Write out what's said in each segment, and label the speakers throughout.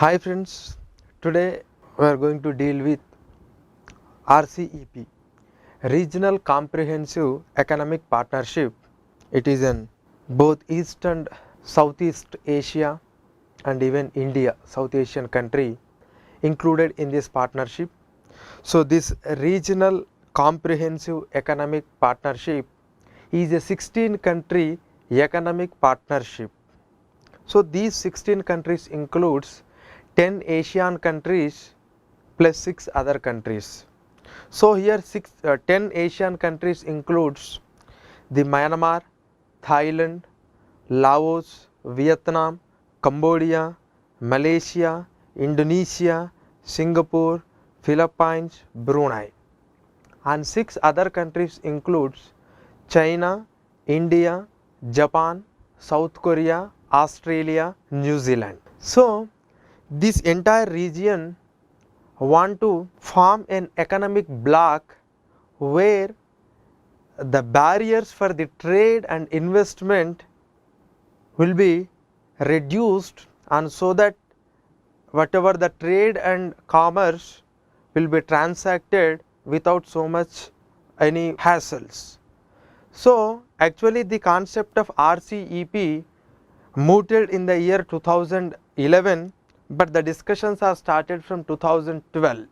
Speaker 1: Hi friends, today we are going to deal with RCEP, Regional Comprehensive Economic Partnership. It is in both East and Southeast Asia and even India, South Asian country included in this partnership. So this Regional Comprehensive Economic Partnership is a 16 country economic partnership. So these 16 countries includes 10 Asian countries plus 6 other countries. So here 10 Asian countries includes the Myanmar, Thailand, Laos, Vietnam, Cambodia, Malaysia, Indonesia, Singapore, Philippines, Brunei, and 6 other countries includes China, India, Japan, South Korea, Australia, New Zealand. So this entire region want to form an economic bloc where the barriers for the trade and investment will be reduced, and so that whatever the trade and commerce will be transacted without so much any hassles. So actually the concept of RCEP mooted in the year 2011, but the discussions are started from 2012,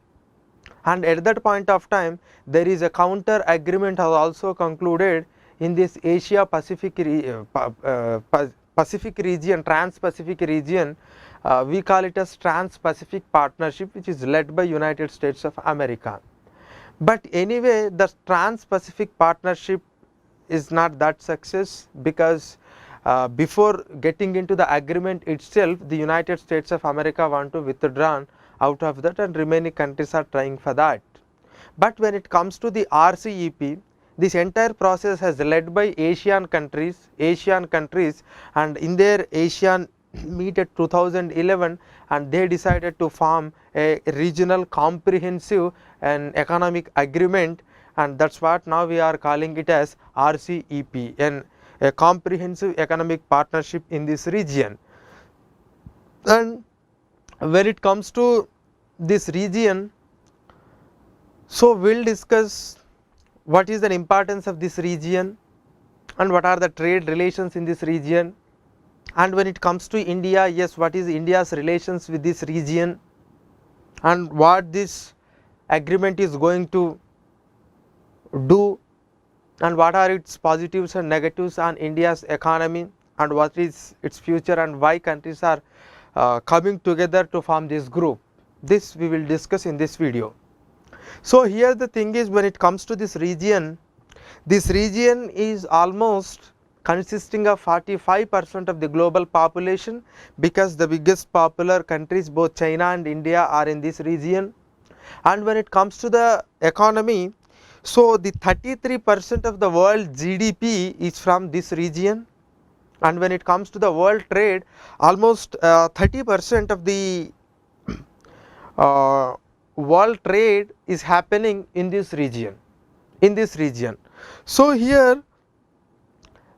Speaker 1: and at that point of time there is a counter agreement has also concluded in this Asia Pacific Pacific region, Trans-Pacific region. We call it as Trans-Pacific Partnership, which is led by United States of America. But anyway, the Trans-Pacific Partnership is not that success, because before getting into the agreement itself, the United States of America want to withdraw out of that, and remaining countries are trying for that. But when it comes to the RCEP, this entire process has led by Asian countries, and in their Asian meet at 2011, and they decided to form a regional comprehensive and economic agreement, and that is what now we are calling it as RCEP, and a comprehensive economic partnership in this region. And when it comes to this region, so we will discuss what is the importance of this region and what are the trade relations in this region. And when it comes to India, yes, what is India's relations with this region, and what this agreement is going to do, and what are its positives and negatives on India's economy, and what is its future, and why countries are coming together to form this group. This we will discuss in this video. So here the thing is, when it comes to this region is almost consisting of 45% of the global population, because the biggest popular countries both China and India are in this region. And when it comes to the economy, so the 33% of the world GDP is from this region, and when it comes to the world trade, almost 30% of the world trade is happening in this region, So here,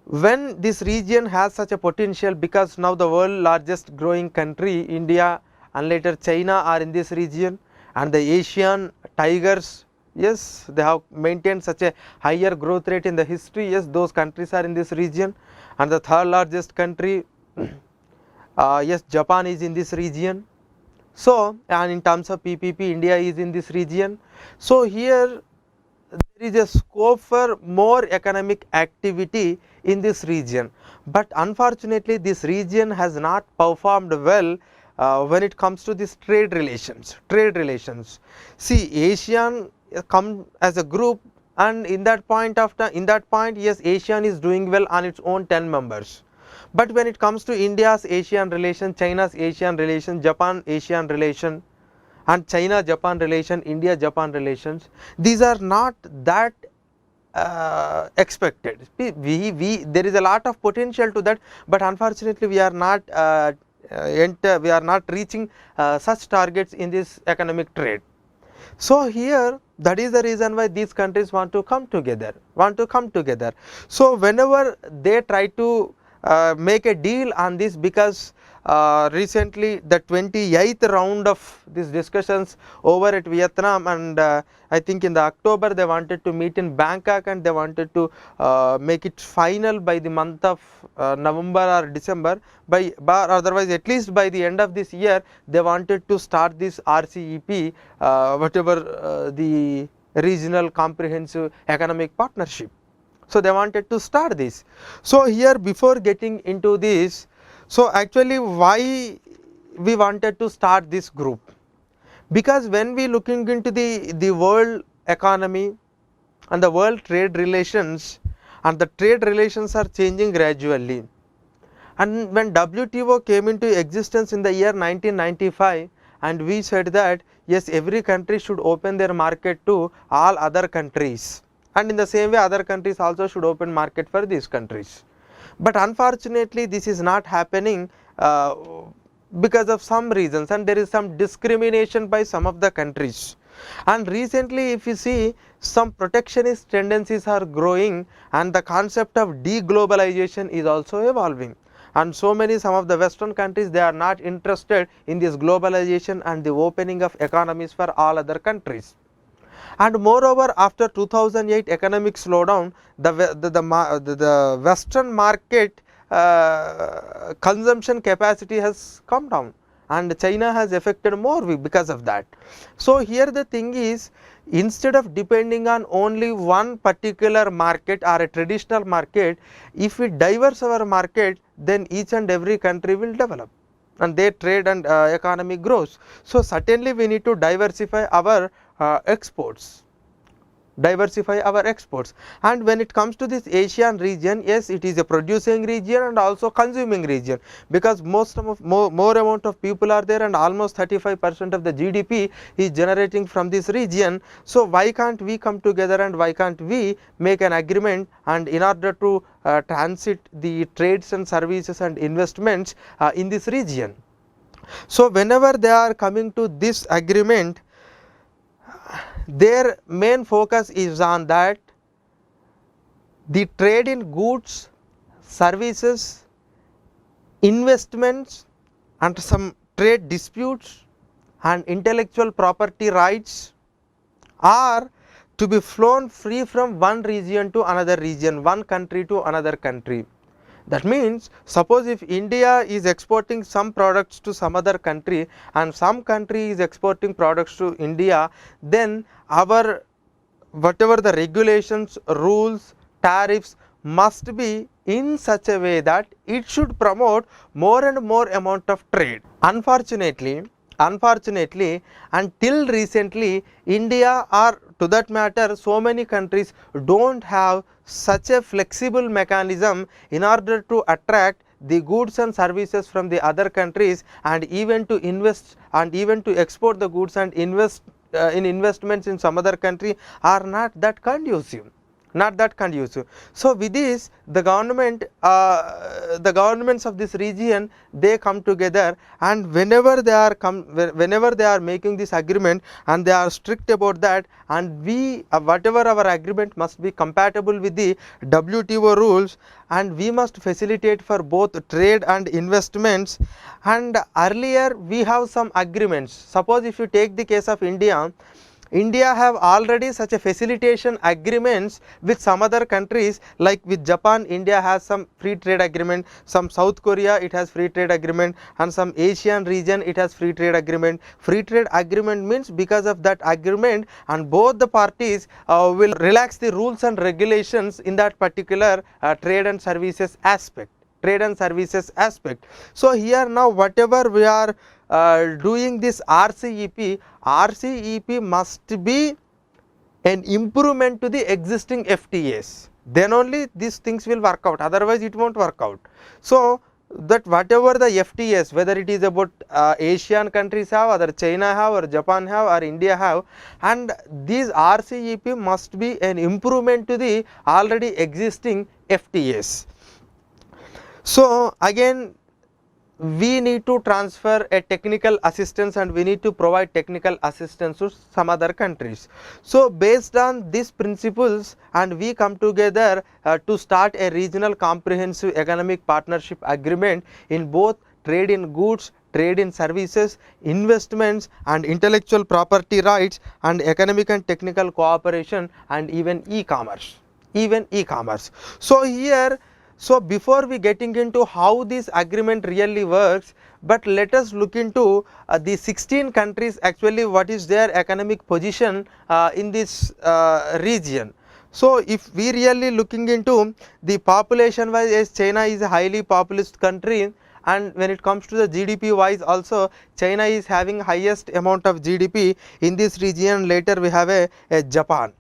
Speaker 1: when this region has such a potential, because now the world largest growing country India and later China are in this region, and the Asian tigers, yes, they have maintained such a higher growth rate in the history, yes, those countries are in this region. And the third largest country, yes, Japan is in this region. So and in terms of PPP, India is in this region. So here there is a scope for more economic activity in this region, but unfortunately this region has not performed well when it comes to this trade relations. See, ASEAN come as a group, and in that point of time, yes, ASEAN is doing well on its own 10 members. But when it comes to India's ASEAN relation, China's ASEAN relation, Japan ASEAN relation, and China Japan relation, India Japan relations, these are not that expected. There is a lot of potential to that, but unfortunately we are not reaching such targets in this economic trade. So here, that is the reason why these countries want to come together. So whenever they try to make a deal on this, because recently the 28th round of these discussions over at Vietnam, and I think in the October they wanted to meet in Bangkok, and they wanted to make it final by the month of November or December, by otherwise at least by the end of this year they wanted to start this RCEP, whatever the regional comprehensive economic partnership. So they wanted to start this. So here, before getting into this, so actually why we wanted to start this group? Because when we looking into the world economy and the world trade relations, and the trade relations are changing gradually, and when WTO came into existence in the year 1995, and we said that yes, every country should open their market to all other countries, and in the same way other countries also should open market for these countries. But unfortunately this is not happening because of some reasons, and there is some discrimination by some of the countries. And recently if you see, some protectionist tendencies are growing, and the concept of deglobalization is also evolving, and some of the western countries, they are not interested in this globalization and the opening of economies for all other countries. And moreover, after 2008 economic slowdown, the western market consumption capacity has come down, and China has affected more because of that. So here the thing is, instead of depending on only one particular market or a traditional market, if we diverse our market, then each and every country will develop, and their trade and economy grows. So certainly we need to diversify our exports. And when it comes to this Asian region, yes, it is a producing region and also consuming region, because more amount of people are there, and almost 35% of the GDP is generating from this region. So why can't we come together, and why can't we make an agreement, and in order to transit the trades and services and investments in this region. So whenever they are coming to this agreement, their main focus is on that the trade in goods, services, investments, and some trade disputes and intellectual property rights are to be flown free from one region to another region, one country to another country. That means, suppose if India is exporting some products to some other country, and some country is exporting products to India, then our whatever the regulations, rules, tariffs must be in such a way that it should promote more and more amount of trade. Unfortunately, until recently, India, or to that matter so many countries, don't have such a flexible mechanism in order to attract the goods and services from the other countries, and even to invest and even to export the goods and invest in investments in some other country are not that conducive. So with this, the governments of this region, they come together, and whenever they are making this agreement, and they are strict about that, and we whatever our agreement must be compatible with the WTO rules, and we must facilitate for both trade and investments. And earlier we have some agreements. Suppose if you take the case of India have already such a facilitation agreements with some other countries, like with Japan, India has some free trade agreement, some South Korea it has free trade agreement, and some Asian region it has free trade agreement. Free trade agreement means because of that agreement, and both the parties will relax the rules and regulations in that particular trade and services aspect. So here now whatever we are doing this RCEP must be an improvement to the existing FTAs, then only these things will work out, otherwise it won't work out. So that whatever the FTAs, whether it is about Asian countries have, either China have, or Japan have, or India have, and these RCEP must be an improvement to the already existing FTAs. So again, we need to transfer a technical assistance and we need to provide technical assistance to some other countries. So based on these principles and we come together to start a regional comprehensive economic partnership agreement in both trade in goods, trade in services, investments and intellectual property rights and economic and technical cooperation and even e-commerce, So here, so before we getting into how this agreement really works, but let us look into the 16 countries actually what is their economic position in this region. So if we really looking into the population wise, as China is a highly populous country, and when it comes to the GDP wise also, China is having highest amount of GDP in this region. Later we have a Japan.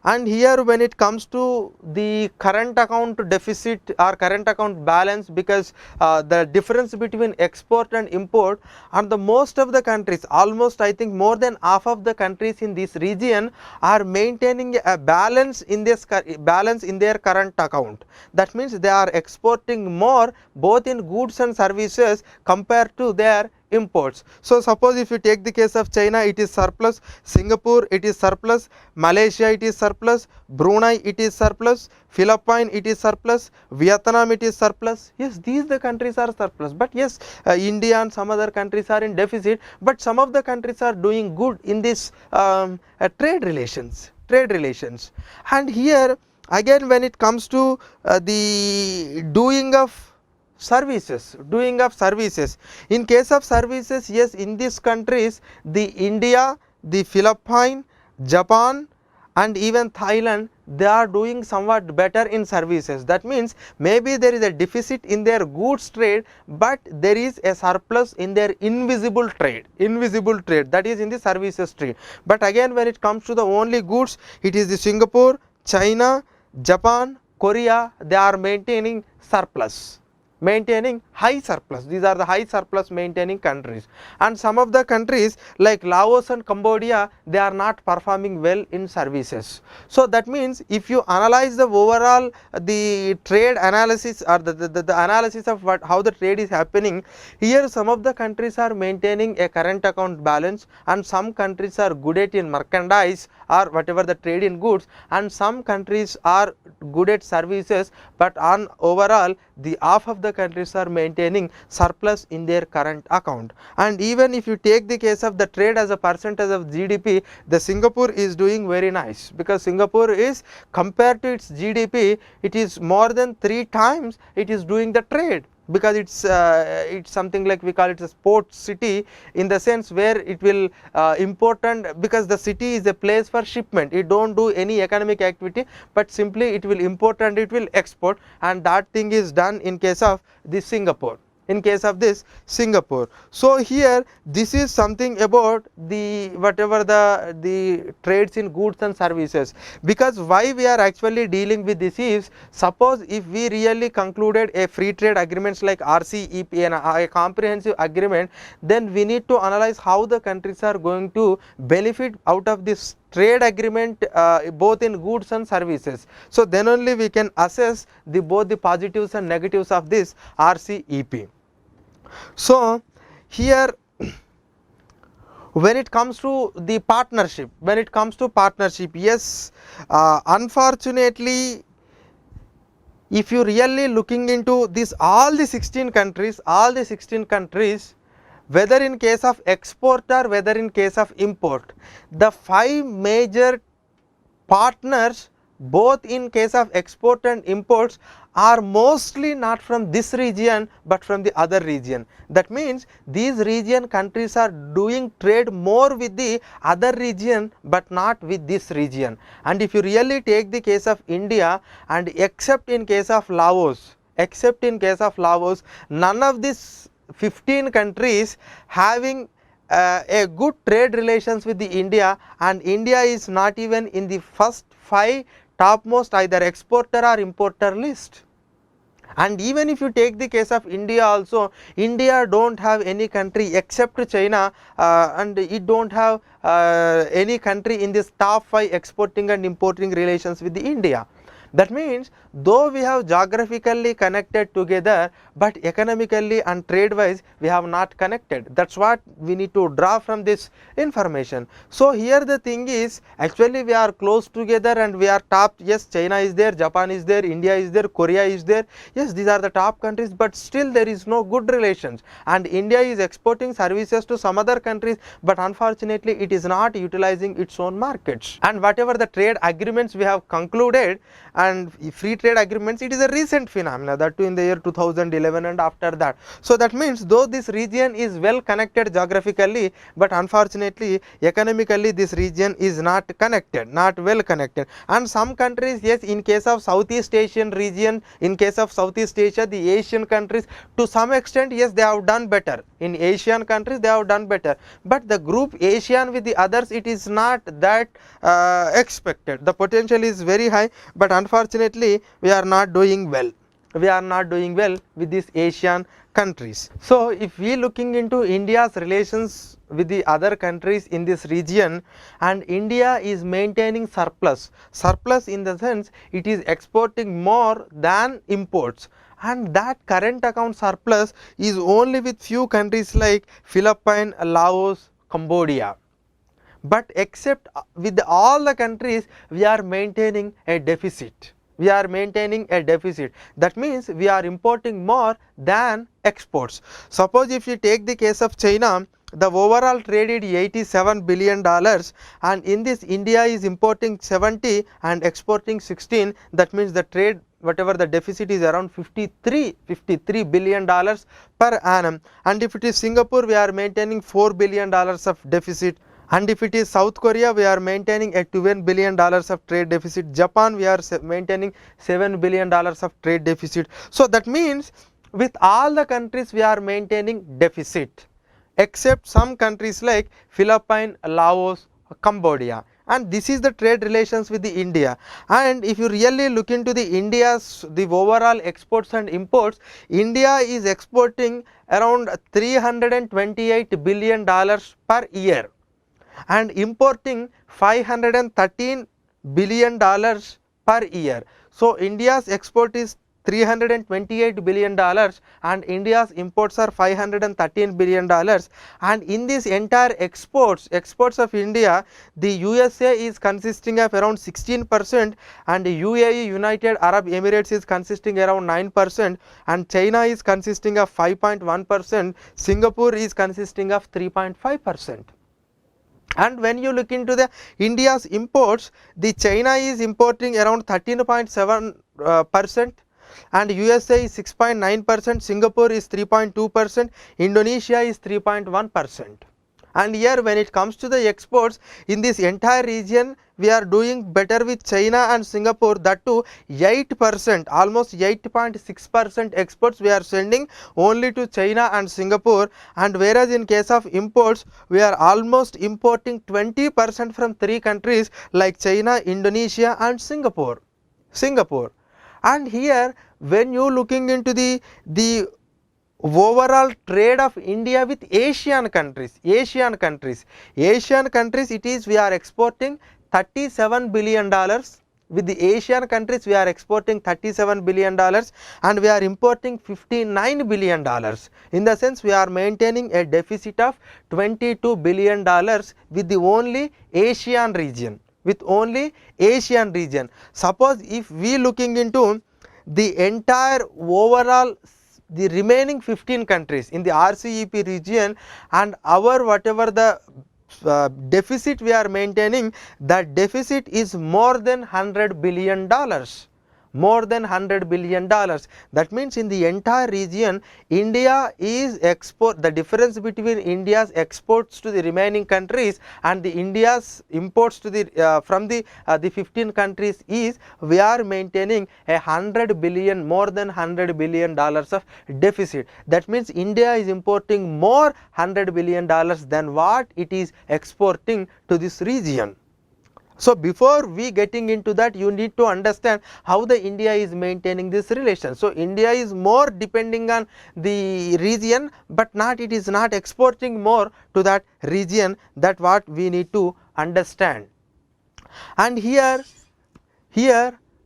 Speaker 1: And here when it comes to the current account deficit or current account balance, because the difference between export and import, and the most of the countries, almost I think more than half of the countries in this region are maintaining a balance in this their current account. That means they are exporting more both in goods and services compared to their imports. So suppose if you take the case of China, it is surplus, Singapore it is surplus, Malaysia it is surplus, Brunei it is surplus, Philippines it is surplus, Vietnam it is surplus. Yes, these the countries are surplus, but yes, India and some other countries are in deficit, but some of the countries are doing good in this trade relations. And here again when it comes to the doing of services, in case of services, yes, in these countries the India, the Philippines, Japan and even Thailand, they are doing somewhat better in services. That means maybe there is a deficit in their goods trade, but there is a surplus in their invisible trade, that is in the services trade. But again when it comes to the only goods, it is the Singapore, China, Japan, Korea, they are maintaining surplus, high surplus. These are the high surplus maintaining countries, and some of the countries like Laos and Cambodia, they are not performing well in services. So that means if you analyze the overall the trade analysis or the analysis of how the trade is happening, here some of the countries are maintaining a current account balance and some countries are good at in merchandise or whatever the trade in goods, and some countries are good at services, but on overall the half of the countries are maintaining surplus in their current account. And even if you take the case of the trade as a percentage of GDP, the Singapore is doing very nice, because Singapore is compared to its GDP, it is more than 3 times it is doing the trade, because it's something like we call it a sports city, in the sense where it will important, because the city is a place for shipment, it don't do any economic activity, but simply it will import and it will export, and that thing is done in case of this Singapore. So here this is something about the whatever the trades in goods and services, because why we are actually dealing with this is, suppose if we really concluded a free trade agreements like RCEP and a comprehensive agreement, then we need to analyze how the countries are going to benefit out of this trade agreement both in goods and services. So then only we can assess the both the positives and negatives of this RCEP. So here when it comes to the partnership, yes, unfortunately if you really looking into this all the 16 countries, whether in case of export or whether in case of import, the 5 major partners both in case of export and imports are mostly not from this region but from the other region. That means these region countries are doing trade more with the other region but not with this region. And if you really take the case of India, and except in case of Laos, none of these 15 countries having a good trade relations with the India, and India is not even in the first 5 topmost either exporter or importer list. And even if you take the case of India also, India don't have any country except China, and it don't have any country in this top 5 exporting and importing relations with the India. That means though we have geographically connected together, but economically and trade wise we have not connected. That is what we need to draw from this information. So here the thing is, actually we are close together and we are top. Yes, China is there, Japan is there, India is there, Korea is there. Yes, these are the top countries, but still there is no good relations, and India is exporting services to some other countries, but unfortunately it is not utilizing its own markets. And whatever the trade agreements we have concluded, and free trade agreements, it is a recent phenomena, that too in the year 2011 and after that. So that means though this region is well connected geographically, but unfortunately economically this region is not connected, not well connected. And some countries, yes, in case of Southeast Asian region, in case of Southeast Asia, the Asian countries, to some extent, yes, they have done better. In Asian countries they have done better, but the group ASEAN with the others, it is not that expected. The potential is very high, but unfortunately we are not doing well. We are not doing well with these Asian countries. So if we looking into India's relations with the other countries in this region, and India is maintaining surplus in the sense it is exporting more than imports, and that current account surplus is only with few countries like Philippines, Laos, Cambodia. But except with all the countries we are maintaining a deficit. We are maintaining a deficit. That means we are importing more than exports. Suppose if you take the case of China, the overall trade is $87 billion, and in this India is importing 70 and exporting 16. That means the trade, whatever the deficit is, around $53 billion per annum. And if it is Singapore, we are maintaining $4 billion of deficit. And if it is South Korea, we are maintaining a $12 billion of trade deficit. Japan, we are maintaining $7 billion of trade deficit. So that means with all the countries we are maintaining deficit, except some countries like Philippines, Laos, Cambodia. And this is the trade relations with the India. And if you really look into the India's the overall exports and imports, India is exporting around $328 billion per year and importing $513 billion per year. So India's export is $328 billion and India's imports are $513 billion. And in this entire exports of India, the USA is consisting of around 16%, and UAE, United Arab Emirates, is consisting around 9%, and China is consisting of 5.1%, Singapore is consisting of 3.5%. And when you look into the India's imports, the China is importing around 13.7%, and USA is 6.9%, Singapore is 3.2%, Indonesia is 3.1%. And here when it comes to the exports in this entire region, we are doing better with China and Singapore, that too 8%, almost 8.6% exports we are sending only to China and Singapore, and whereas in case of imports we are almost importing 20% from 3 countries like China, Indonesia and Singapore. And here when you looking into the overall trade of India with Asian countries, it is we are exporting $37 billion. With the Asian countries we are exporting $37 billion and we are importing $59 billion. In the sense we are maintaining a deficit of $22 billion with the only Asian region. Suppose if we looking into the entire overall the remaining 15 countries in the RCEP region, and our whatever the deficit we are maintaining, that deficit is more than $100 billion. That means in the entire region India is the difference between India's exports to the remaining countries and the India's imports to the from the 15 countries is we are maintaining more than $100 billion of deficit. That means India is importing more $100 billion than what it is exporting to this region. So before we getting into that, you need to understand how the India is maintaining this relation. So India is more depending on the region, but it is not exporting more to that region. That what we need to understand. And here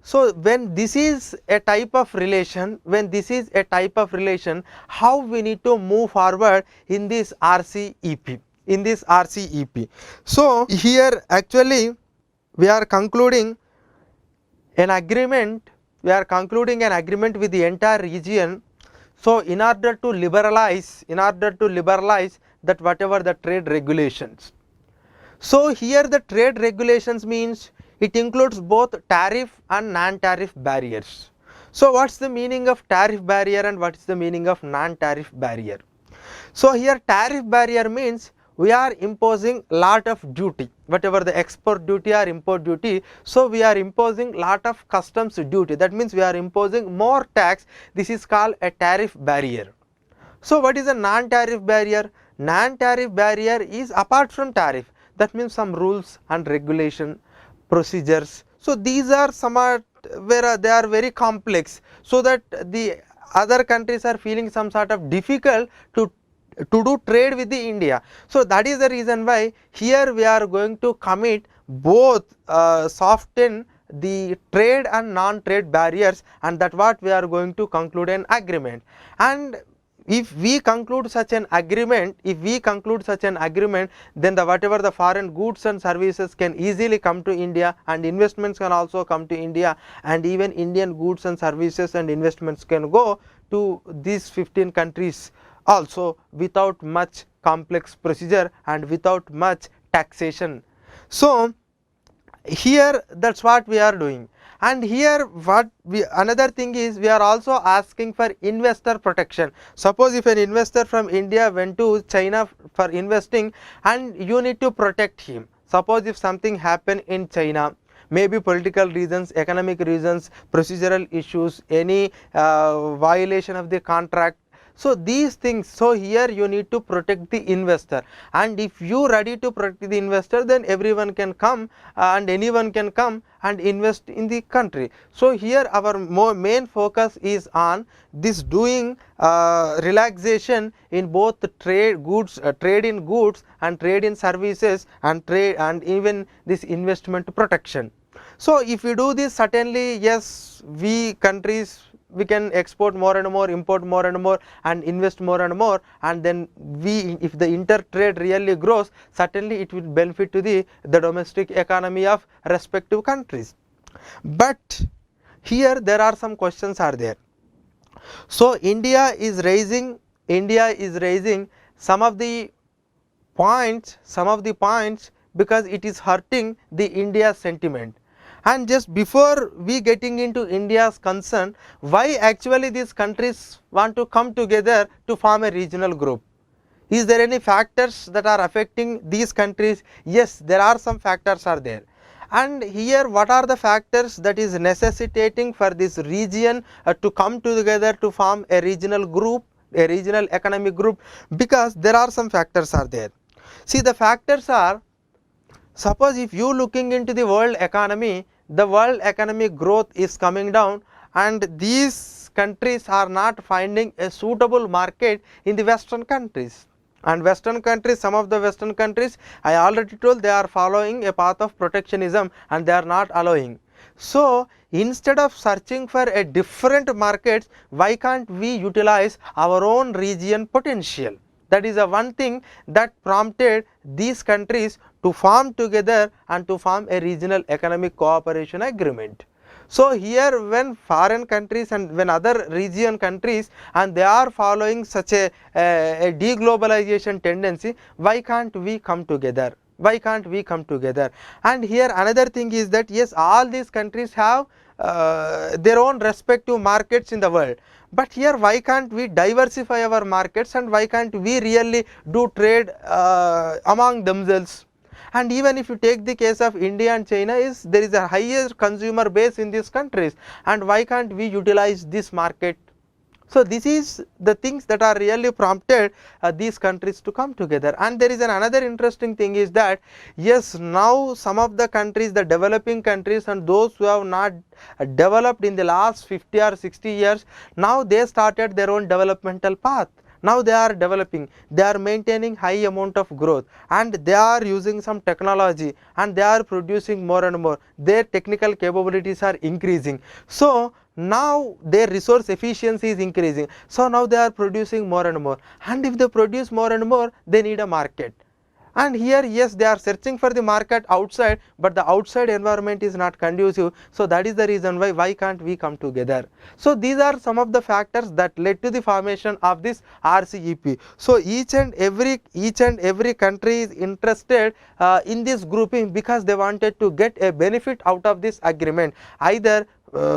Speaker 1: So when this is a type of relation, how we need to move forward in this RCEP, So here actually we are concluding an agreement, with the entire region. So in order to liberalize, that whatever the trade regulations. So here the trade regulations means it includes both tariff and non-tariff barriers. So what's the meaning of tariff barrier and what is the meaning of non-tariff barrier? So here tariff barrier means we are imposing lot of duty, whatever the export duty or import duty. So we are imposing lot of customs duty, that means we are imposing more tax. This is called a tariff barrier. So what is a non-tariff barrier? Non-tariff barrier is apart from tariff, that means some rules and regulation, procedures. So these are somewhat where they are very complex, so that the other countries are feeling some sort of difficult to do trade with the India. So that is the reason why here we are going to commit both soften the trade and non-trade barriers, and that what we are going to conclude an agreement. And if we conclude such an agreement, then the whatever the foreign goods and services can easily come to India, and investments can also come to India, and even Indian goods and services and investments can go to these 15 countries also without much complex procedure and without much taxation. So here that is what we are doing. And here another thing is, we are also asking for investor protection. Suppose if an investor from India went to China for investing, and you need to protect him. Suppose if something happen in China, maybe political reasons, economic reasons, procedural issues, any violation of the contract. So these things, so here you need to protect the investor, and if you ready to protect the investor, then everyone can come and anyone can come and invest in the country. So here our main focus is on this doing relaxation in both trade in goods and trade in services, and trade and even this investment protection. So if we do this, certainly yes, we can export more and more, import more and more, and invest more and more, and then if the inter-trade really grows, certainly it will benefit to the domestic economy of respective countries. But here there are some questions are there. So India is raising some of the points, because it is hurting the India sentiment. And just before we getting into India's concern, why actually these countries want to come together to form a regional group? Is there any factors that are affecting these countries? Yes, there are some factors are there. And here what are the factors that is necessitating for this region to come together to form a regional group, a regional economic group? Because there are some factors are there. See, the factors are, suppose if you looking into the world economy, the world economic growth is coming down, and these countries are not finding a suitable market in the Western countries. And Western countries, some of the Western countries, I already told, they are following a path of protectionism and they are not allowing. So instead of searching for a different markets, why can't we utilize our own region potential? That is the one thing that prompted these countries to form together and to form a regional economic cooperation agreement. So here when foreign countries and when other region countries and they are following such a deglobalization tendency, why can't we come together? And here another thing is that yes, all these countries have their own respective markets in the world, but here why can't we diversify our markets, and why can't we really do trade among themselves? And even if you take the case of India and China, there is a higher consumer base in these countries, and why can't we utilize this market? So this is the things that are really prompted these countries to come together. And there is another interesting thing is that yes, now some of the countries, the developing countries and those who have not developed in the last 50 or 60 years, now they started their own developmental path. Now they are developing, they are maintaining high amount of growth, and they are using some technology, and they are producing more and more. Their technical capabilities are increasing. So now their resource efficiency is increasing. So now they are producing more and more, and if they produce more and more, they need a market. And here, yes, they are searching for the market outside, but the outside environment is not conducive. So that is the reason why can't we come together. So these are some of the factors that led to the formation of this RCEP. So each and every country is interested in this grouping, because they wanted to get a benefit out of this agreement, either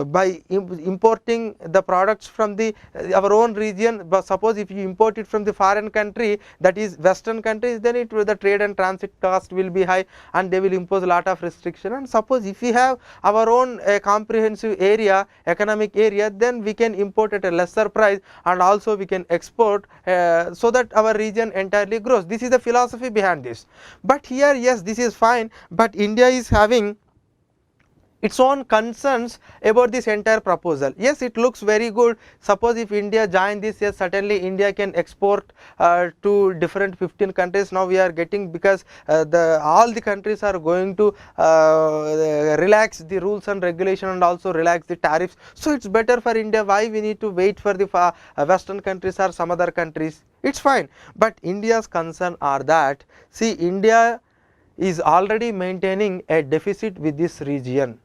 Speaker 1: by importing the products from the our own region. But suppose if you import it from the foreign country, that is western countries, then the trade and transit cost will be high, and they will impose a lot of restriction. And suppose if we have our own comprehensive area, economic area, then we can import at a lesser price, and also we can export so that our region entirely grows. This is the philosophy behind this. But here, yes, this is fine, but India is having its own concerns about this entire proposal. Yes, it looks very good. Suppose if India join this, yes, certainly India can export to different 15 countries. Now we are getting, because all the countries are going to relax the rules and regulation, and also relax the tariffs. So it's better for India. Why we need to wait for the western countries or some other countries? It's fine. But India's concern are that, see, India is already maintaining a deficit with this region.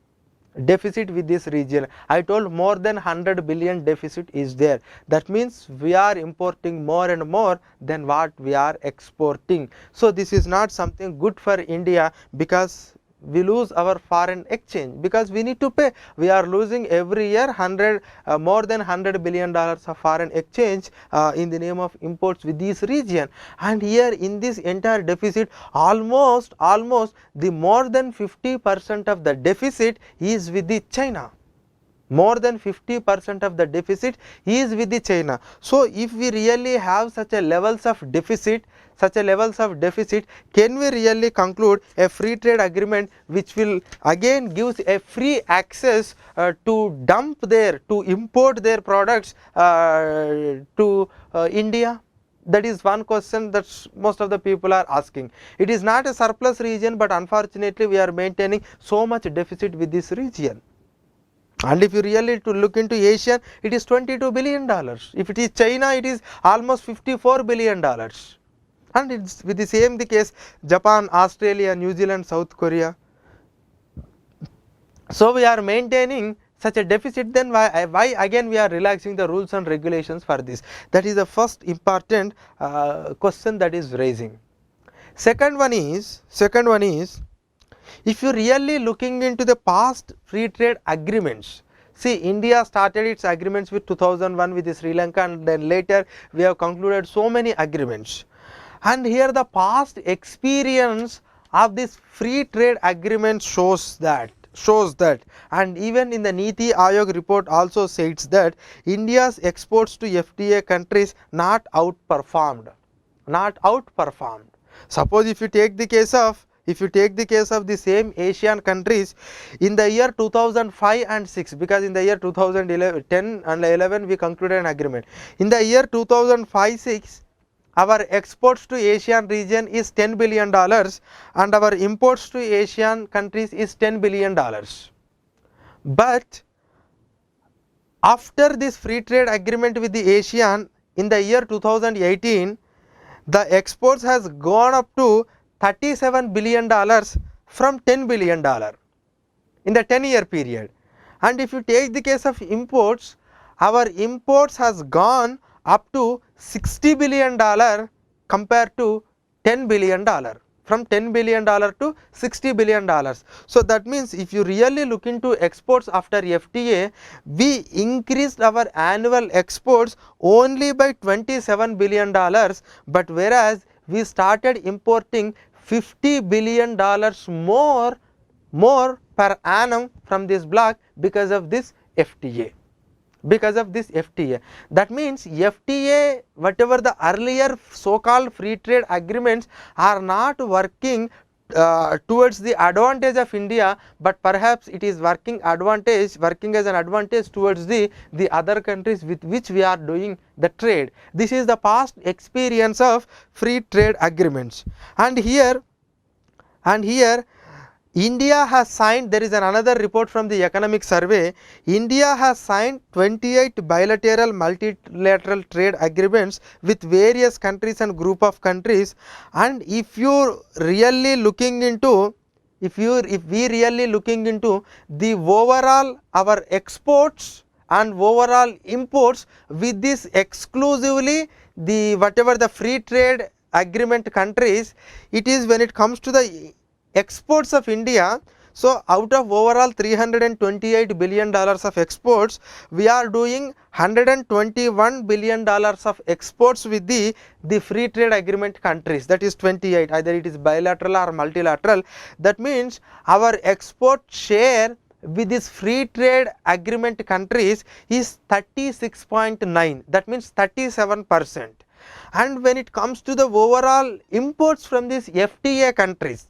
Speaker 1: I told more than 100 billion deficit is there. That means we are importing more and more than what we are exporting. So this is not something good for India, because we lose our foreign exchange, because we need to pay. We are losing every year more than $100 billion of foreign exchange in the name of imports with this region. And here in this entire deficit, almost the more than 50% of the deficit is with the China. More than 50% of the deficit is with the China. So if we really have such a levels of deficit, can we really conclude a free trade agreement which will again gives a free access to import their products to India? That is one question that most of the people are asking. It is not a surplus region, but unfortunately we are maintaining so much deficit with this region. And if you really to look into Asia, it is $22 billion. If it is China, it is almost $54 billion. And it's with the same the case Japan, Australia, New Zealand, South Korea. So we are maintaining such a deficit, then why again we are relaxing the rules and regulations for this? That is the first important question that is raising. Second one is, if you really looking into the past free trade agreements, see, India started its agreements with 2001 with Sri Lanka, and then later we have concluded so many agreements. And here the past experience of this free trade agreement shows that, and even in the Niti Aayog report also states that India's exports to FTA countries not outperformed. Suppose if you take the case of the same Asian countries in the year 2005 and 6, because in the year 2010 and 11 we concluded an agreement. In the year 2005-6, our exports to Asian region is $10 billion, and our imports to Asian countries is $10 billion. But after this free trade agreement with the ASEAN in the year 2018, the exports has gone up to $37 billion from $10 billion in the 10-year period. And if you take the case of imports, our imports has gone up to $60 billion compared to $10 billion, from $10 billion to $60 billion. So that means if you really look into exports after FTA, we increased our annual exports only by $27 billion, but whereas we started importing $50 billion more per annum from this block because of this FTA. That means FTA, whatever the earlier so called free trade agreements, are not working towards the advantage of India, but perhaps it is working as an advantage towards the other countries with which we are doing the trade. This is the past experience of free trade agreements. And here India has signed, there is another report from the economic survey, India has signed 28 bilateral multilateral trade agreements with various countries and group of countries. And if you really looking into, if we really looking into the overall our exports and overall imports with this exclusively the whatever the free trade agreement countries, it is when it comes to the exports of India. So, out of overall $328 billion of exports, we are doing $121 billion of exports with the free trade agreement countries, that is 28, either it is bilateral or multilateral. That means our export share with this free trade agreement countries is 36.9, that means 37%. And when it comes to the overall imports from these FTA countries,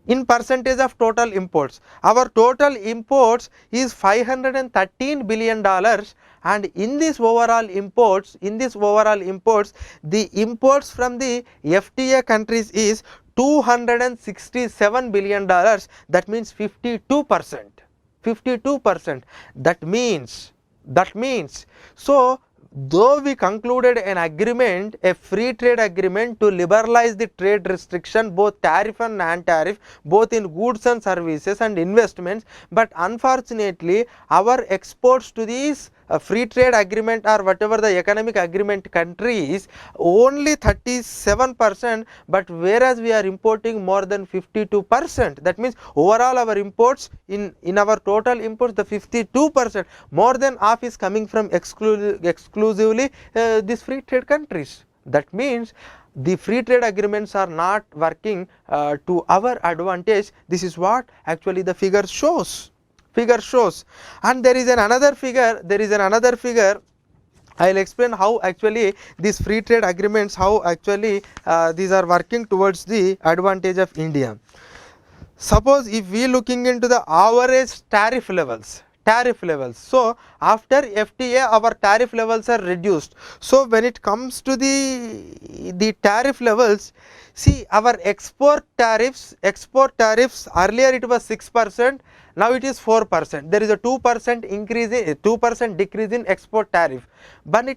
Speaker 1: in percentage of total imports, our total imports is $513 billion, and in this overall imports, the imports from the FTA countries is $267 billion, that means 52%. 52%. That means, so though we concluded an agreement, a free trade agreement to liberalize the trade restriction, both tariff and non-tariff, both in goods and services and investments, but unfortunately our exports to these free trade agreement or whatever the economic agreement countries only 37%, but whereas we are importing more than 52%. That means overall our imports in our total imports, the 52%, more than half is coming from exclusively these free trade countries. That means the free trade agreements are not working to our advantage. This is what actually the figure shows. And there is another figure, I will explain how actually these free trade agreements, how actually these are working towards the advantage of India. Suppose if we looking into the average tariff levels, so after FTA our tariff levels are reduced. So when it comes to the tariff levels, see our export tariffs, earlier it was 6%, now it is 4%. There is a 2% increase, 2% decrease in export tariff. But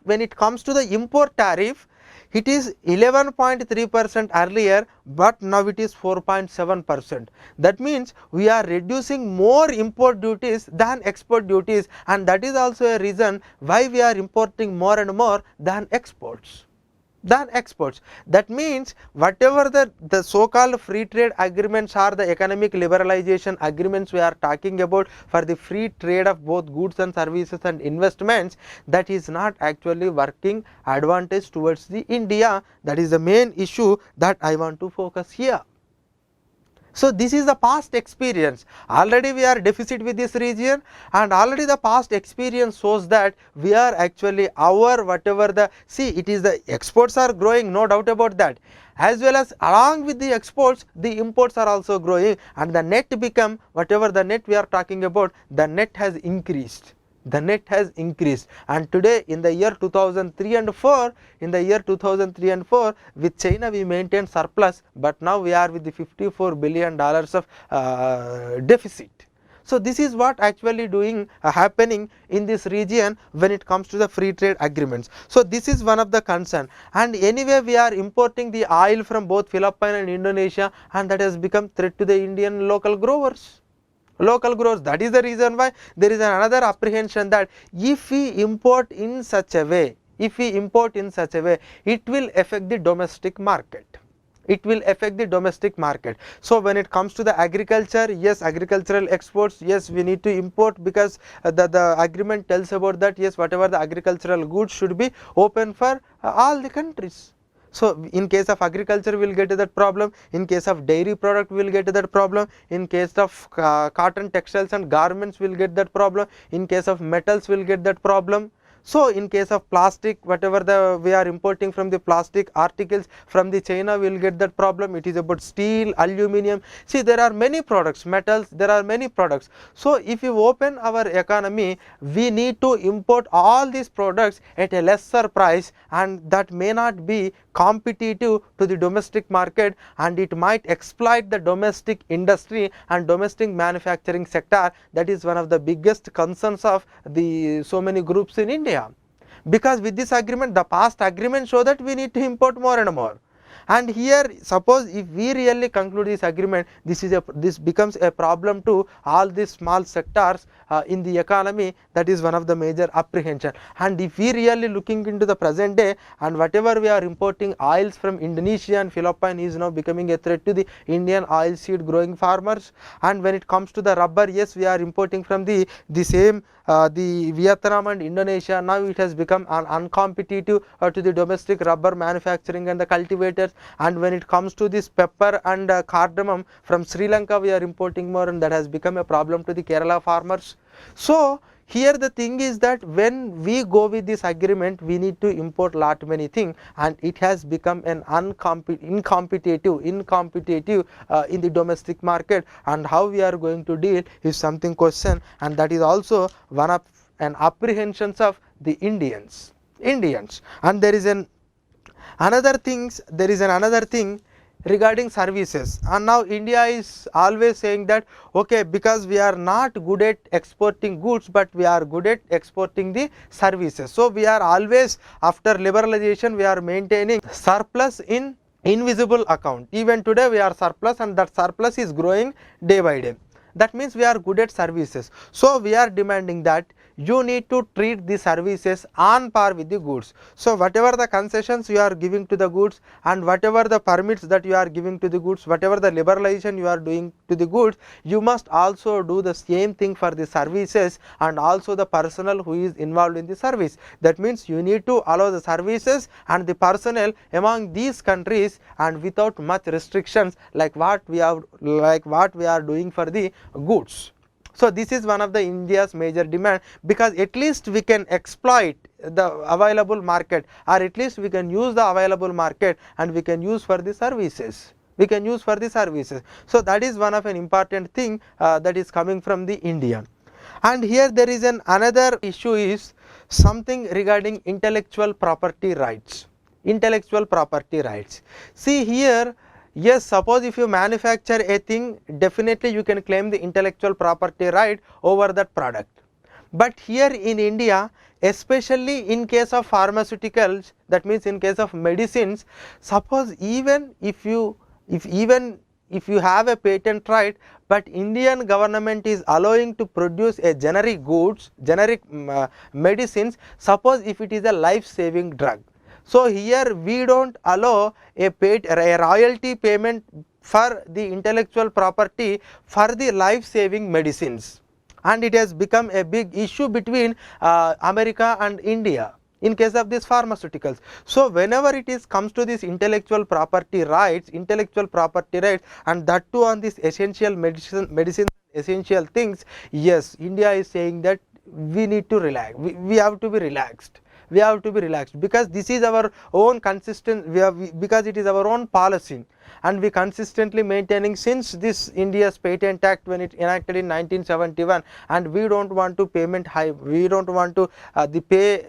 Speaker 1: when it comes to the import tariff, it is 11.3% earlier, but now it is 4.7%. That means we are reducing more import duties than export duties, and that is also a reason why we are importing more and more than exports. That means whatever the so-called free trade agreements are, the economic liberalization agreements we are talking about for the free trade of both goods and services and investments, that is not actually working advantage towards the India. That is the main issue that I want to focus here. So this is the past experience. Already we are deficit with this region, and already the past experience shows that we are actually our whatever the, see, it is the exports are growing, no doubt about that, as well as along with the exports the imports are also growing, and the net become whatever the net we are talking about, the net has increased. And today in the year 2003 and 4, with China we maintained surplus, but now we are with the $54 billion of deficit. So this is what actually doing happening in this region when it comes to the free trade agreements. So this is one of the concern, and anyway we are importing the oil from both Philippines and Indonesia, and that has become threat to the Indian local growers. That is the reason why there is another apprehension that if we import in such a way, it will affect the domestic market. So when it comes to the agriculture, yes, agricultural exports, yes, we need to import, because the agreement tells about that, yes, whatever the agricultural goods should be open for all the countries. So in case of agriculture we will get to that problem, in case of dairy product we will get to that problem, in case of cotton, textiles and garments we will get that problem, in case of metals we will get that problem. So in case of plastic, whatever we are importing from the plastic articles from the China, we will get that problem. It is about steel, aluminum. See, there are many products, metals, there are many products. So if you open our economy, we need to import all these products at a lesser price, and that may not be competitive to the domestic market, and it might exploit the domestic industry and domestic manufacturing sector. That is one of the biggest concerns of the so many groups in India, because with this agreement, the past agreements show that we need to import more and more. And here, suppose if we really conclude this agreement, this becomes a problem to all these small sectors in the economy. That is one of the major apprehension. And if we really looking into the present day, and whatever we are importing oils from Indonesia and Philippines is now becoming a threat to the Indian oil seed growing farmers. And when it comes to the rubber, yes, we are importing from the same the Vietnam and Indonesia. Now it has become uncompetitive to the domestic rubber manufacturing and the cultivators. And when it comes to this pepper and cardamom from Sri Lanka, we are importing more, and that has become a problem to the Kerala farmers. So here the thing is that when we go with this agreement, we need to import lot many things, and it has become an incompetitive in the domestic market. And how we are going to deal is something question, and that is also one of an apprehensions of the Indians. And there is another thing regarding services. And now India is always saying that, okay, because we are not good at exporting goods, but we are good at exporting the services. So we are always, after liberalization, we are maintaining surplus in invisible account. Even today we are surplus, and that surplus is growing day by day. That means we are good at services. So we are demanding that you need to treat the services on par with the goods. So whatever the concessions you are giving to the goods, and whatever the permits that you are giving to the goods, whatever the liberalization you are doing to the goods, you must also do the same thing for the services and also the personnel who is involved in the service. That means you need to allow the services and the personnel among these countries, and without much restrictions like what we are doing for the goods. So this is one of the India's major demand, because at least we can exploit the available market, or at least we can use the available market, and we can use for the services. So that is one of an important thing that is coming from the India. And here there is another issue is something regarding intellectual property rights. See here, yes, suppose if you manufacture a thing, definitely you can claim the intellectual property right over that product. But here in India, especially in case of pharmaceuticals, that means in case of medicines, suppose even if you have a patent right, but Indian government is allowing to produce a generic medicines, suppose if it is a life-saving drug. So here we don't allow a royalty payment for the intellectual property for the life-saving medicines, and it has become a big issue between America and India in case of these pharmaceuticals. So whenever it comes to this intellectual property rights, and that too on this essential medicine, essential things, yes, India is saying that we need to relax. We have to be relaxed. Because this is our own because it is our own policy, and we consistently maintaining since this India's Patent Act when it enacted in 1971, and we don't want to pay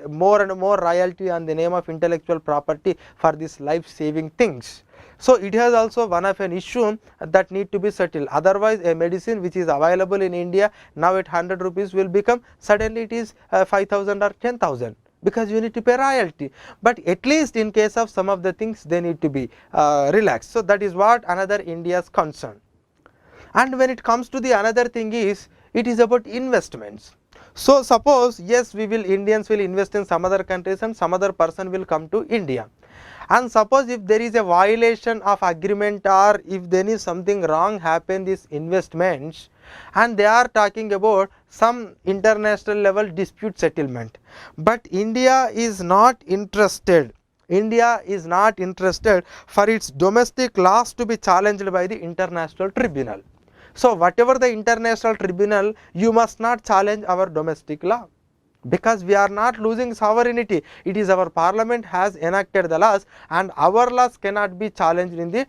Speaker 1: more and more royalty on the name of intellectual property for these life saving things. So it has also one of an issue that need to be settled. Otherwise, a medicine which is available in India now at 100 rupees will become suddenly it is 5,000 or 10,000. Because you need to pay royalty, but at least in case of some of the things they need to be relaxed. So that is what another India's concern. And when it comes to the another thing is, it is about investments. So suppose, yes, Indians will invest in some other countries, and some other person will come to India. And suppose if there is a violation of agreement, or if there is something wrong happen these investments, and they are talking about some international level dispute settlement, but India is not interested for its domestic laws to be challenged by the international tribunal. So whatever the international tribunal, you must not challenge our domestic law. because we are not losing sovereignty. It is our parliament has enacted the laws, and our laws cannot be challenged in the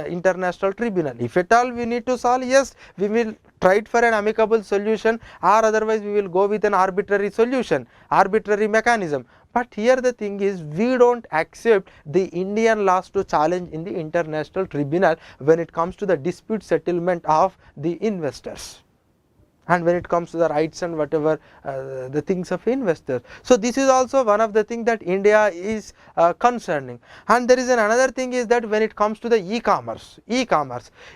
Speaker 1: international tribunal. If at all we need to solve, yes, we will try it for an amicable solution, or otherwise we will go with an arbitrary solution, arbitrary mechanism. But here the thing is, we don't accept the Indian laws to challenge in the international tribunal when it comes to the dispute settlement of the investors, and when it comes to the rights and whatever the things of investors. So this is also one of the things that India is concerning. And there is another thing is that when it comes to the e-commerce,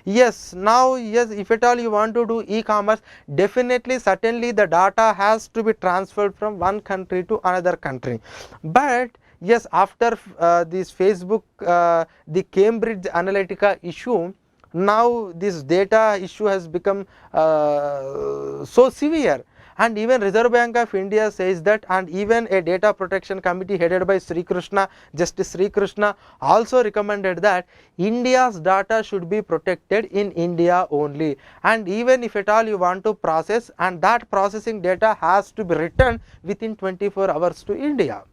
Speaker 1: yes, now yes, if at all you want to do e-commerce, definitely certainly the data has to be transferred from one country to another country. But yes, after this Facebook, the Cambridge Analytica issue, now this data issue has become so severe, and even Reserve Bank of India says that, and even a data protection committee headed by Sri Krishna, Justice Sri Krishna, also recommended that India's data should be protected in India only, and even if at all you want to process, and that processing data has to be returned within 24 hours to India.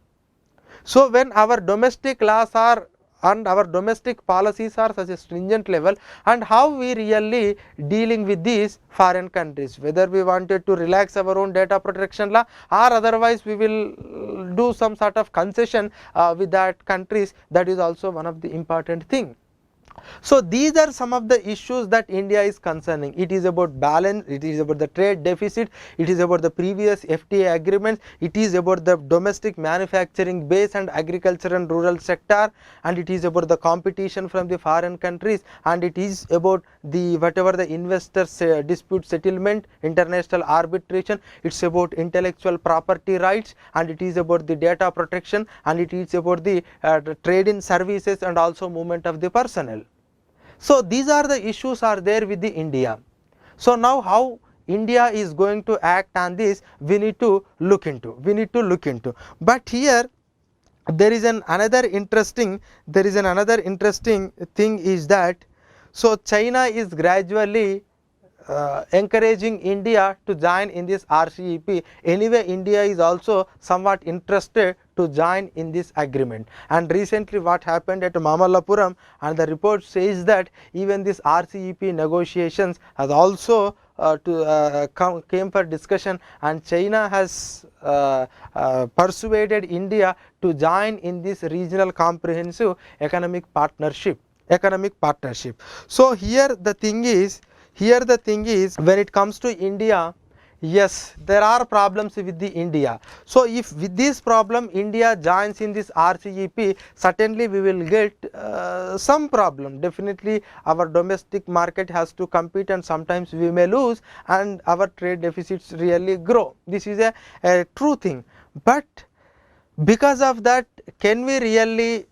Speaker 1: So when our domestic laws are and our domestic policies are such a stringent level, and how we really dealing with these foreign countries, whether we wanted to relax our own data protection law, or otherwise we will do some sort of concession with that countries, that is also one of the important thing. So these are some of the issues that India is concerning. It is about balance, it is about the trade deficit, it is about the previous FTA agreements, it is about the domestic manufacturing base and agriculture and rural sector, and it is about the competition from the foreign countries, and it is about the whatever the investors dispute settlement, international arbitration, it is about intellectual property rights, and it is about the data protection, and it is about the trade in services and also movement of the personnel. So these are the issues are there with the India. So now how India is going to act on this, we need to look into, but here there is another interesting thing is that, so China is gradually encouraging India to join in this RCEP. Anyway, India is also somewhat interested to join in this agreement, and recently what happened at Mamallapuram, and the report says that even this RCEP negotiations has also came for discussion, and China has persuaded India to join in this regional comprehensive economic partnership. So here the thing is, when it comes to India, yes, there are problems with the India. So if with this problem India joins in this RCEP, certainly we will get some problem. Definitely our domestic market has to compete, and sometimes we may lose, and our trade deficits really grow. This is a true thing. But because of that, can we really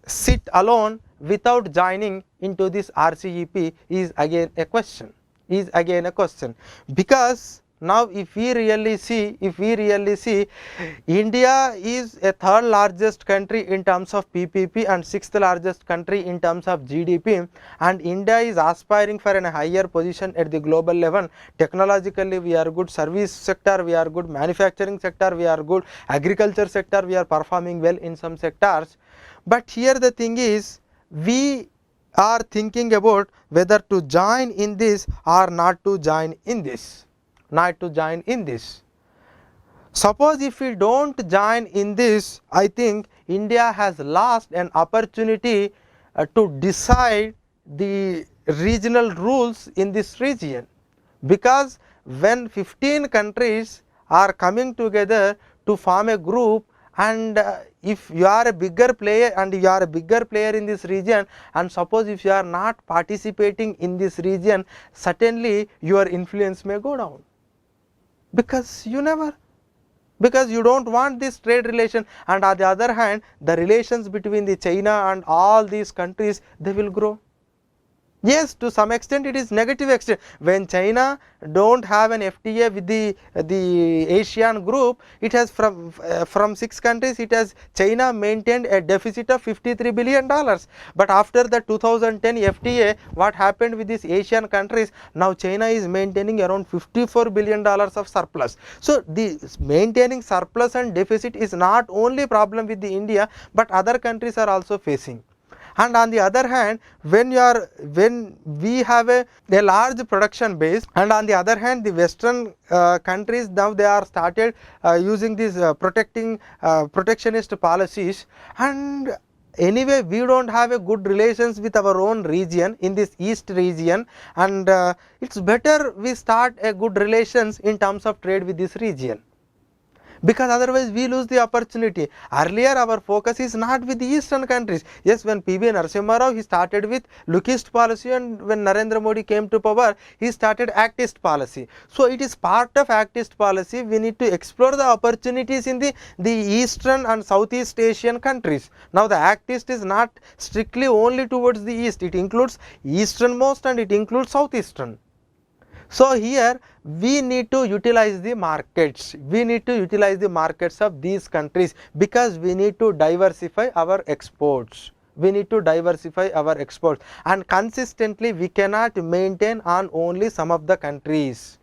Speaker 1: sit alone without joining into this RCEP is again a question, because now if we really see, India is a third largest country in terms of PPP and sixth largest country in terms of GDP, and India is aspiring for a higher position at the global level. Technologically we are good, service sector we are good, manufacturing sector we are good, agriculture sector we are performing well in some sectors. But here the thing is, we are thinking about whether to join in this or not to join in this. Suppose if we don't join in this, I think India has lost an opportunity to decide the regional rules in this region, because when 15 countries are coming together to form a group, and if you are a bigger player in this region, and suppose if you are not participating in this region, certainly your influence may go down, because you don't want this trade relation, and on the other hand the relations between the China and all these countries, they will grow. Yes, to some extent it is negative extent. When China don't have an FTA with the ASEAN group, it has from 6 countries, it has China maintained a deficit of $53 billion. But after the 2010 FTA, what happened with these Asian countries? Now China is maintaining around $54 billion of surplus. So the maintaining surplus and deficit is not only problem with the India, but other countries are also facing. And on the other hand, when we have a large production base, and on the other hand the western countries, now they are started using these protectionist policies, and anyway we don't have a good relations with our own region in this east region, and it's better we start a good relations in terms of trade with this region, because otherwise we lose the opportunity. Earlier our focus is not with the eastern countries. Yes, when PV Narasimha Rao, he started with Lookist policy, and when Narendra Modi came to power, he started Actist policy. So it is part of Actist policy. We need to explore the opportunities in the eastern and Southeast Asian countries. Now the Actist is not strictly only towards the east, it includes easternmost and it includes southeastern. So here we need to utilize the markets, we need to utilize the markets of these countries, because we need to diversify our exports. We need to diversify our exports, and consistently we cannot maintain on only some of the countries.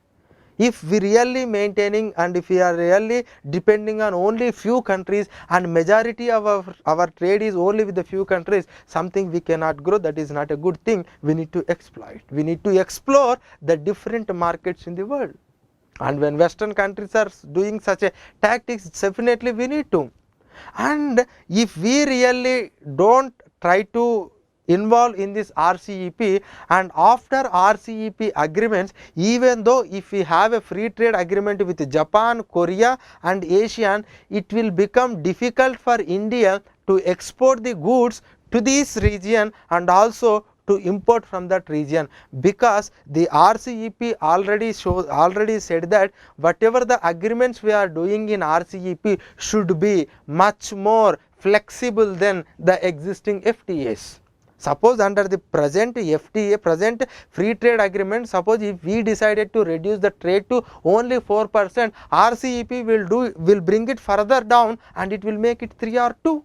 Speaker 1: If we really maintaining and if we are really depending on only few countries, and majority of our trade is only with the few countries, something we cannot grow. That is not a good thing. We need to exploit, we need to explore the different markets in the world. And when western countries are doing such a tactics, definitely we need to. And if we really don't try to involved in this RCEP, and after RCEP agreements, even though if we have a free trade agreement with Japan, Korea and ASEAN, it will become difficult for India to export the goods to this region and also to import from that region, because the RCEP already said that whatever the agreements we are doing in RCEP should be much more flexible than the existing FTAs. Suppose under the present FTA, present free trade agreement, suppose if we decided to reduce the trade to only 4%, RCEP will bring it further down and it will make it 3 or 2.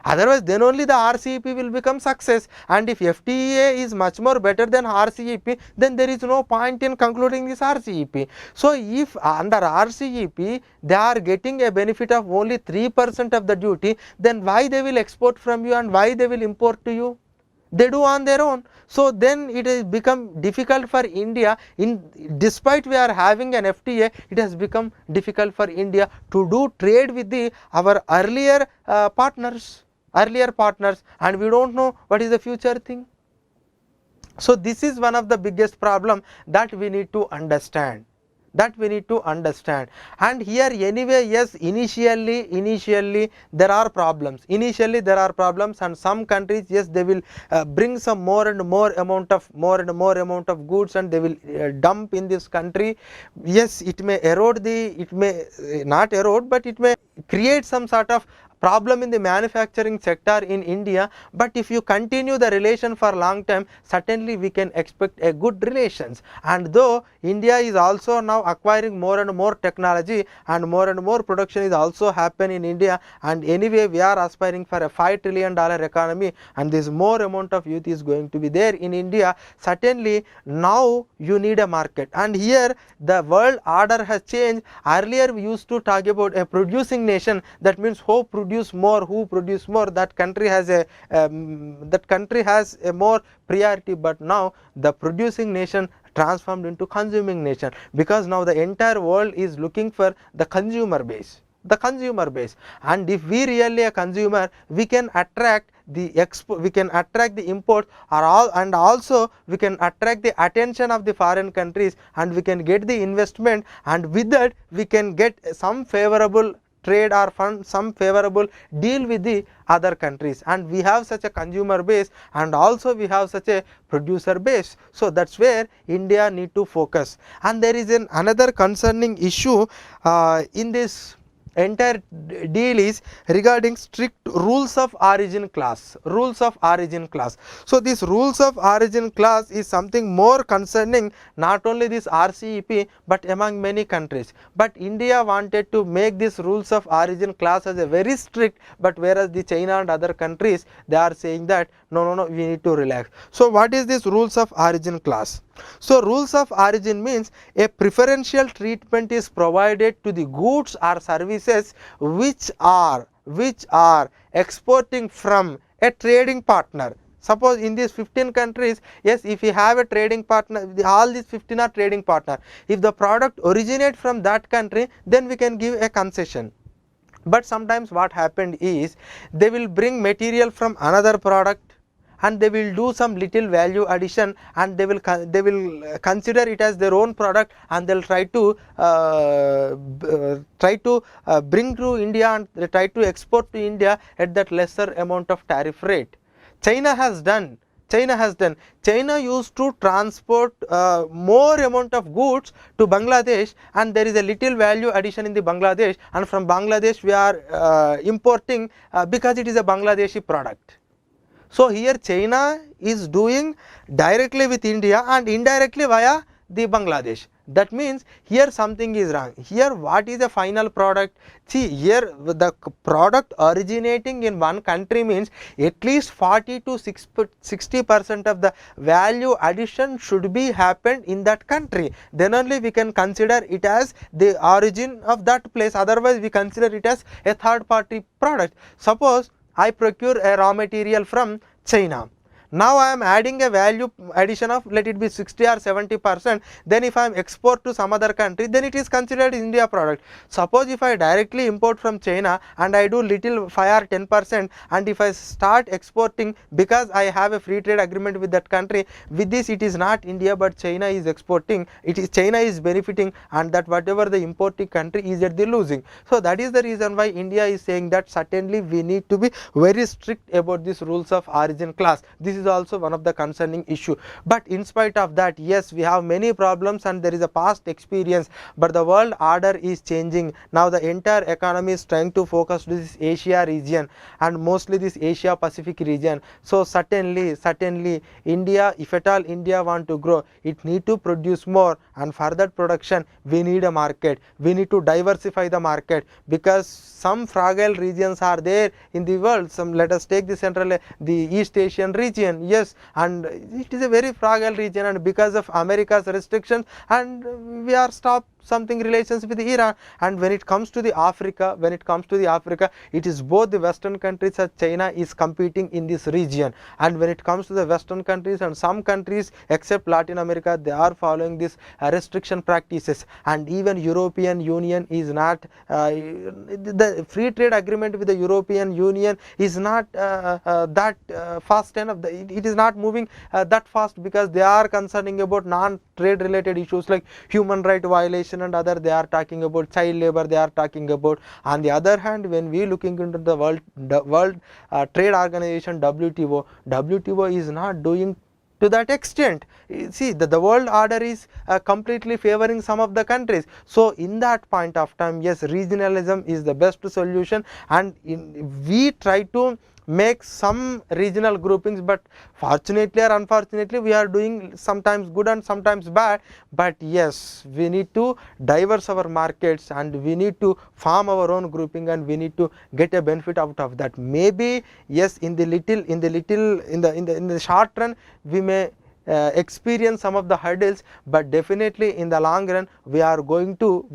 Speaker 1: Otherwise, then only the RCEP will become success, and if FTA is much more better than RCEP, then there is no point in concluding this RCEP. So if under RCEP they are getting a benefit of only 3% of the duty, then why they will export from you and why they will import to you? They do on their own. So then it has become difficult for India, despite we are having an FTA, it has become difficult for India to do trade with our earlier partners, and we don't know what is the future thing. So this is one of the biggest problem that we need to understand. And here anyway, yes, initially there are problems, and some countries, yes, they will bring some more and more amount of goods, and they will dump in this country. Yes, it may not erode, but it may create some sort of problem in the manufacturing sector in India. But if you continue the relation for long time, certainly we can expect a good relations. And though India is also now acquiring more and more technology, and more production is also happen in India, and anyway we are aspiring for a $5 trillion economy, and this more amount of youth is going to be there in India. Certainly now you need a market, and here the world order has changed. Earlier we used to talk about a producing nation, that means who produce more, that country has a more priority. But now the producing nation transformed into consuming nation, because now the entire world is looking for the consumer base, and if we really a consumer, we can attract the import, and also we can attract the attention of the foreign countries, and we can get the investment, and with that we can get some favorable trade or some favorable deal with the other countries, and we have such a consumer base, and also we have such a producer base. So that's where India need to focus. And there is another concerning issue in this entire deal is regarding strict rules of origin class, rules of origin class. So this rules of origin class is something more concerning not only this RCEP but among many countries, but India wanted to make this rules of origin class as a very strict, but whereas the China and other countries, they are saying that no, we need to relax. So what is this rules of origin class? So rules of origin means a preferential treatment is provided to the goods or services which are exporting from a trading partner. Suppose in these 15 countries, yes, if we have a trading partner, all these 15 are trading partner. If the product originates from that country, then we can give a concession. But sometimes what happened is, they will bring material from another product and they will do some little value addition, and they will consider it as their own product, and they will try to bring to India and they try to export to India at that lesser amount of tariff rate. China has done. China used to transport more amount of goods to Bangladesh, and there is a little value addition in the Bangladesh, and from Bangladesh we are importing because it is a Bangladeshi product. So here China is doing directly with India and indirectly via the Bangladesh. That means here something is wrong. Here what is the final product? See, here the product originating in one country means at least 40 to 60% of the value addition should be happened in that country. Then only we can consider it as the origin of that place. Otherwise we consider it as a third party product. Suppose I procure a raw material from China. Now I am adding a value addition of, let it be 60 or 70%. Then if I am export to some other country, then it is considered India product. Suppose if I directly import from China and I do little 5 or 10%, and if I start exporting because I have a free trade agreement with that country, with this it is not India but China is exporting, it is China is benefiting, and that whatever the importing country is at the losing. So that is the reason why India is saying that certainly we need to be very strict about these rules of origin class. This is also one of the concerning issue. But in spite of that, yes, we have many problems and there is a past experience, but the world order is changing. Now the entire economy is trying to focus to this Asia region and mostly this Asia Pacific region. So certainly India, if at all India want to grow, it need to produce more, and for that production we need a market. We need to diversify the market, because some fragile regions are there in the world. Some, let us take the East Asian region. Yes, and it is a very fragile region, and because of America's restrictions, and we are stopped something relations with Iran. And when it comes to the Africa, it is both the Western countries as China is competing in this region. And when it comes to the Western countries and some countries except Latin America, they are following this restriction practices. And even European Union is not the free trade agreement with the European Union is not that fast enough. It is not moving that fast, because they are concerning about non-trade related issues like human right violation and other. They are talking about child labor, they are talking about. On the other hand, when we looking into the world trade organization, WTO is not doing to that extent. See, the world order is completely favoring some of the countries. So in that point of time, yes, regionalism is the best solution, and we try to make some regional groupings, but fortunately or unfortunately we are doing sometimes good and sometimes bad. But yes, we need to diverse our markets and we need to form our own grouping, and we need to get a benefit out of that. Maybe yes, in the short run we may experience some of the hurdles, but definitely in the long run we are going to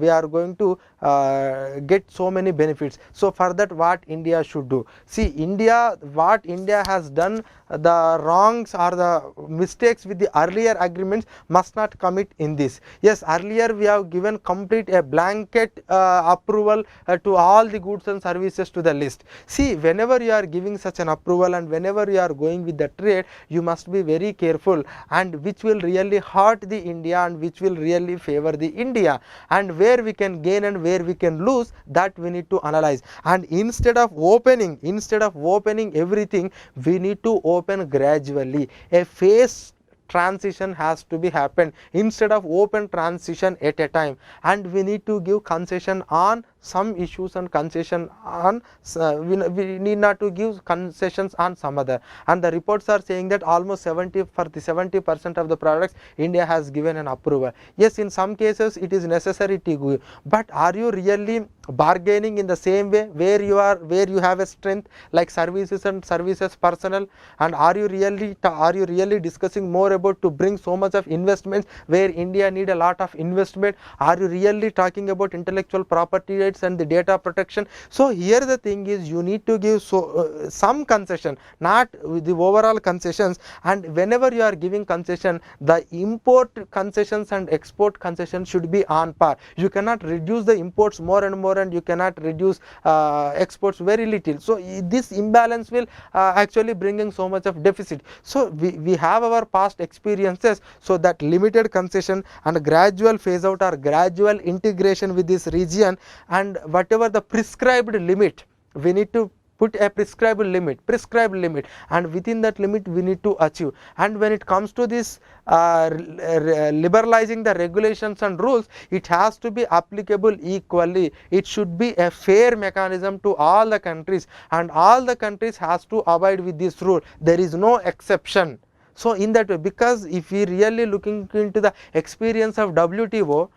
Speaker 1: get so many benefits. So for that, what India should do? See, what India has done, the wrongs or the mistakes with the earlier agreements must not commit in this. Yes, earlier we have given complete a blanket approval to all the goods and services to the list. See, whenever you are giving such an approval and whenever you are going with the trade, you must be very careful, and which will really hurt the India and which will really favor the India, and where we can gain and where we can lose, that we need to analyze. And instead of opening everything, we need to open gradually. A phase transition has to be happened instead of open transition at a time, and we need to give concession on some issues and concession on we need not to give concessions on some other, and the reports are saying that almost 70% of the products India has given an approval. Yes, in some cases it is necessary to give, but are you really bargaining in the same way where you have a strength like services and services personnel, and are you really discussing more about to bring so much of investments where India need a lot of investment? Are you really talking about intellectual property rights and the data protection? So here the thing is, you need to give some concession, not with the overall concessions, and whenever you are giving concession, the import concessions and export concessions should be on par. You cannot reduce the imports more and more, and you cannot reduce exports very little. So this imbalance will actually bringing so much of deficit. So we have our past experiences, so that limited concession and gradual phase out or gradual integration with this region, and whatever the prescribed limit, we need to put a prescribed limit, and within that limit we need to achieve. And when it comes to this liberalizing the regulations and rules, it has to be applicable equally. It should be a fair mechanism to all the countries, and all the countries has to abide with this rule. There is no exception. So in that way, because if we really looking into the experience of WTO,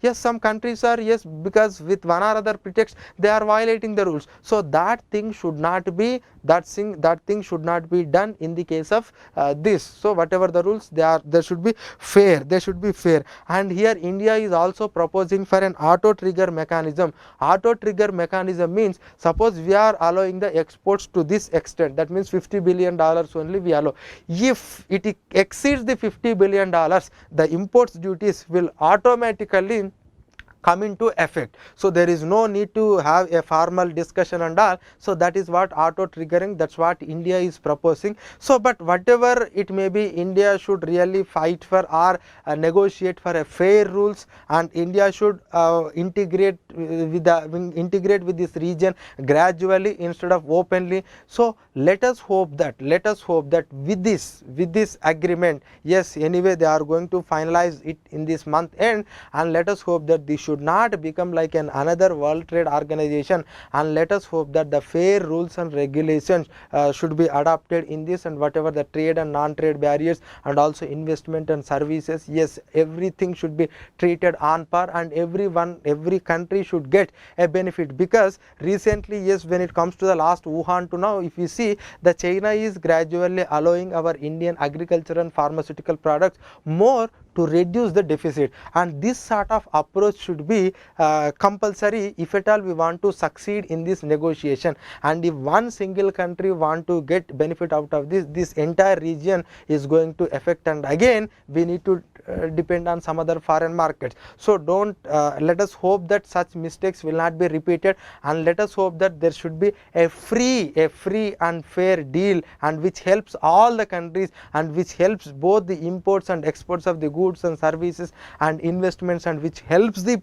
Speaker 1: yes, some countries are, yes, because with one or other pretext they are violating the rules. So that thing should not be, that thing should not be done in the case of this. So whatever the rules, they should be fair, and here India is also proposing for an auto trigger mechanism. Auto trigger mechanism means, suppose we are allowing the exports to this extent, that means $50 billion only we allow. If it exceeds the $50 billion, the imports duties will automatically come into effect. So there is no need to have a formal discussion and all. So that is what auto triggering, that's what India is proposing. So but whatever it may be, India should really fight for or negotiate for a fair rules, and India should integrate with this region gradually instead of openly. So let us hope that with this agreement, yes, anyway they are going to finalize it in this month end, and let us hope that this should not become like another World Trade Organization, and let us hope that the fair rules and regulations should be adopted in this, and whatever the trade and non-trade barriers and also investment and services, yes, everything should be treated on par, and every country should get a benefit. Because recently, yes, when it comes to the last Wuhan to now, if you see, the China is gradually allowing our Indian agriculture and pharmaceutical products more to reduce the deficit, and this sort of approach should be compulsory if at all we want to succeed in this negotiation. And if one single country want to get benefit out of this entire region is going to affect, and again we need to depend on some other foreign markets. So don't let us hope that such mistakes will not be repeated, and let us hope that there should be a free and fair deal, and which helps all the countries, and which helps both the imports and exports of the goods and services and investments, and which helps the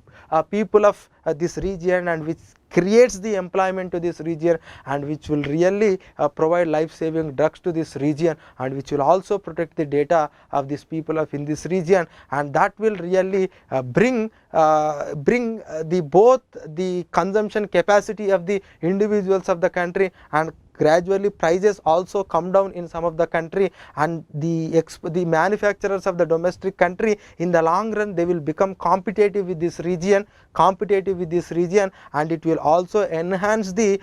Speaker 1: people of this region, and which creates the employment to this region, and which will really provide life-saving drugs to this region, and which will also protect the data of these people of in this region, and that will really bring both the consumption capacity of the individuals of the country, and gradually prices also come down in some of the country, and the manufacturers of the domestic country in the long run they will become competitive with this region, and it will also enhance the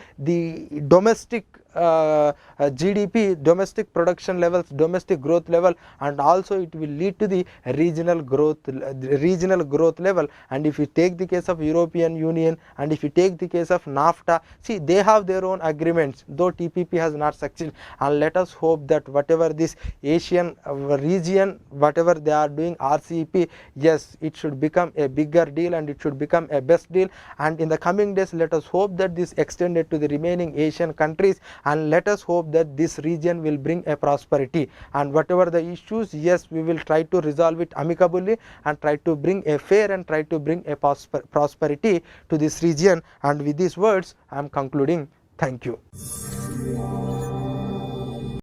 Speaker 1: domestic GDP, domestic production levels, domestic growth level, and also it will lead to the regional growth level. And if you take the case of European Union, and if you take the case of NAFTA, see, they have their own agreements, though TPP has not succeeded, and let us hope that whatever this Asian region, whatever they are doing RCEP, yes, it should become a bigger deal, and it should become a best deal, and in the coming days let us hope that this extended to the remaining Asian countries, and let us hope that this region will bring a prosperity, and whatever the issues, yes, we will try to resolve it amicably, and try to bring a fair and try to bring a prosperity to this region. And with these words I am concluding. Thank you.